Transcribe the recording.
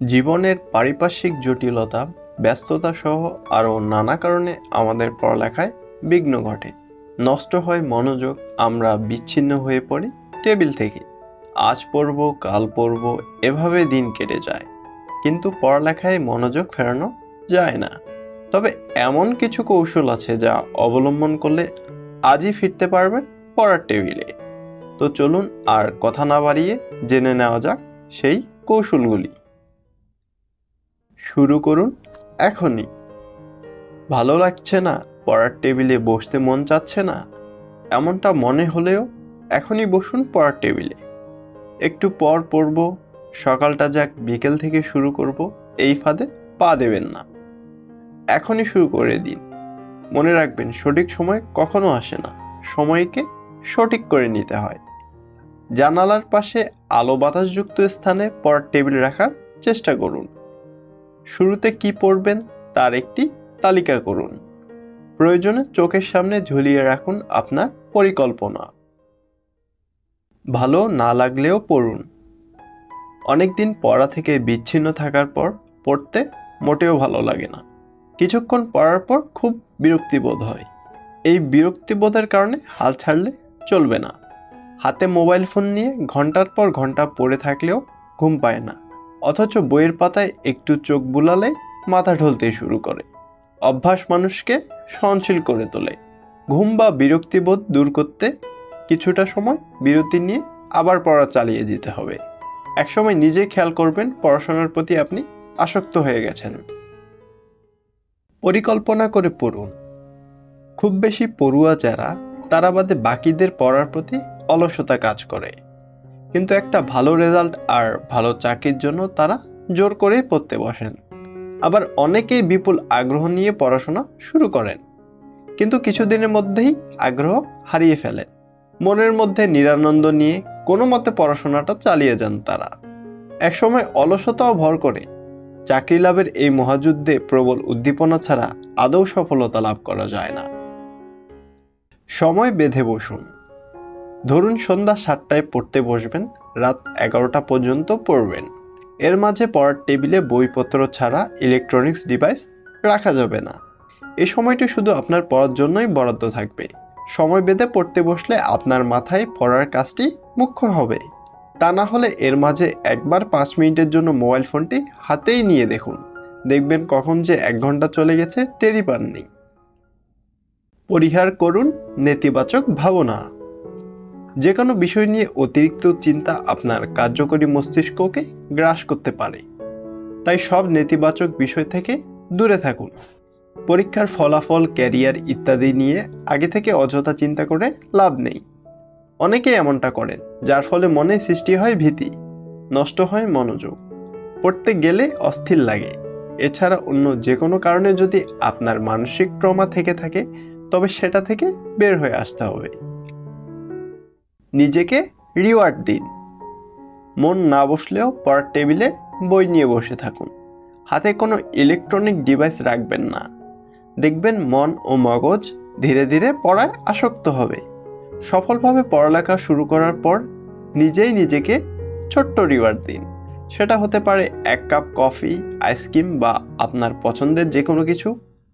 জীবনের পারিপার্শ্বিক জটিলতা, ব্যস্ততা সহ আরও নানা কারণে আমাদের পড়ালেখায় বিঘ্ন ঘটে। নষ্ট হয় মনোযোগ, আমরা বিচ্ছিন্ন হয়ে পড়ি টেবিল থেকে। আজ পড়ব, কাল পড়ব, এভাবে দিন কেটে যায়। কিন্তু পড়ালেখায় মনোযোগ ফেরানো যায় না। তবে এমন কিছু কৌশল আছে যা অবলম্বন করলে আজই ফিরতে পারবেন পড়ার টেবিলে। তো চলুন আর কথা না বাড়িয়ে জেনে নেওয়া যাক সেই কৌশলগুলি। শুরু করুন এখনই। ভালো লাগছে না, পড়ার টেবিলে বসতে মন চাচ্ছে না, এমনটা মনে হলেও এখনই বসুন পড়ার টেবিলে। একটু পর পড়ব, সকালটা যাক, বিকেল থেকে শুরু করব, এই ফাঁদে পা দেবেন না। এখনই শুরু করে দিন। মনে রাখবেন, সঠিক সময় কখনো আসে না, সময়কে সঠিক করে নিতে হয়। জানালার পাশে আলো বাতাসযুক্ত স্থানে পড়ার টেবিল রাখার চেষ্টা করুন। শুরুতে কি পড়বেন তার একটি তালিকা করুন। প্রয়োজনে চোখের সামনে ঝুলিয়ে রাখুন আপনার পরিকল্পনা। ভালো না লাগলেও পড়ুন। অনেকদিন পড়া থেকে বিচ্ছিন্ন থাকার পর পড়তে মোটেও ভালো লাগে না। কিছুক্ষণ পড়ার পর খুব বিরক্তিবোধ হয়। এই বিরক্তিবোধের কারণে হাল ছাড়লে চলবে না। হাতে মোবাইল ফোন নিয়ে ঘন্টার পর ঘন্টা পড়ে থাকলেও ঘুম পায় না, অথচ বইয়ের পাতায় একটু চোখ বুলালে মাথা ঢলতে শুরু করে। অভ্যাস মানুষকে সহনশীল করে তোলে। ঘুম বা বিরক্তিবোধ দূর করতে কিছুটা সময় বিরতি নিয়ে আবার পড়া চালিয়ে যেতে হবে। একসময় নিজেই খেয়াল করবেন পড়াশোনার প্রতি আপনি আসক্ত হয়ে গেছেন। পরিকল্পনা করে পড়ুন। খুব বেশি পড়ুয়া যারা, তারা বাদে বাকিদের পড়ার প্রতি অলসতা কাজ করে। কিন্তু একটা ভালো রেজাল্ট আর ভালো চাকরির জন্য তারা জোর করেই পড়তে বসেন। আবার অনেকেই বিপুল আগ্রহ নিয়ে পড়াশোনা শুরু করেন, কিন্তু কিছুদিনের মধ্যেই আগ্রহ হারিয়ে ফেলেন। মনের মধ্যে নিরানন্দ নিয়ে কোনো মতে পড়াশোনাটা চালিয়ে যান তারা। একসময় অলসতাও ভর করে। চাকরি লাভের এই মহাযুদ্ধে প্রবল উদ্দীপনা ছাড়া আদৌ সফলতা লাভ করা যায় না। সময় বেঁধে বসুন। ধরুন সন্ধ্যা 7টায় পড়তে বসবেন, রাত 11টা পর্যন্ত পড়বেন। এর মাঝে পড়ার টেবিলে বইপত্র ছাড়া ইলেকট্রনিক্স ডিভাইস রাখা যাবে না। এই সময়টি শুধু আপনার পড়ার জন্যই বরাদ্দ থাকবে। সময় বেঁধে পড়তে বসলে আপনার মাথায় পড়ার কাজটি মুখ্য হবে। তা না হলে এর মাঝে একবার 5 মিনিটের জন্য মোবাইল ফোনটি হাতেই নিয়ে দেখুন, দেখবেন কখন যে 1 ঘন্টা চলে গেছে টেরই পাননি। পরিহার করুন নেতিবাচক ভাবনা। যে কোনো বিষয় নিয়ে অতিরিক্ত চিন্তা আপনার কার্যকরী মস্তিষ্ককে গ্রাস করতে পারে। তাই সব নেতিবাচক বিষয় থেকে দূরে থাকুন। পরীক্ষার ফলাফল, ক্যারিয়ার ইত্যাদি নিয়ে আগে থেকে অযথা চিন্তা করে লাভ নেই। অনেকেই এমনটা করেন, যার ফলে মনে সৃষ্টি হয় ভীতি, নষ্ট হয় মনোযোগ, পড়তে গেলে অস্থির লাগে। এছাড়া অন্য যে কোনো কারণে যদি আপনার মানসিক ট্রমা থেকে থাকে, তবে সেটা থেকে বের হয়ে আসতে হবে। নিজেকে রিওয়ার্ড দিন। মন না বসলেও পড়ার টেবিলে বই নিয়ে বসে থাকুন। হাতে কোনো ইলেকট্রনিক ডিভাইস রাখবেন না। দেখবেন মন ও মগজ ধীরে ধীরে পড়ায় আসক্ত হবে। সফলভাবে পড়ালেখা শুরু করার পর নিজেই নিজেকে ছোট্ট রিওয়ার্ড দিন। সেটা হতে পারে 1 কাপ কফি, আইসক্রিম বা আপনার পছন্দের যে কোনো কিছু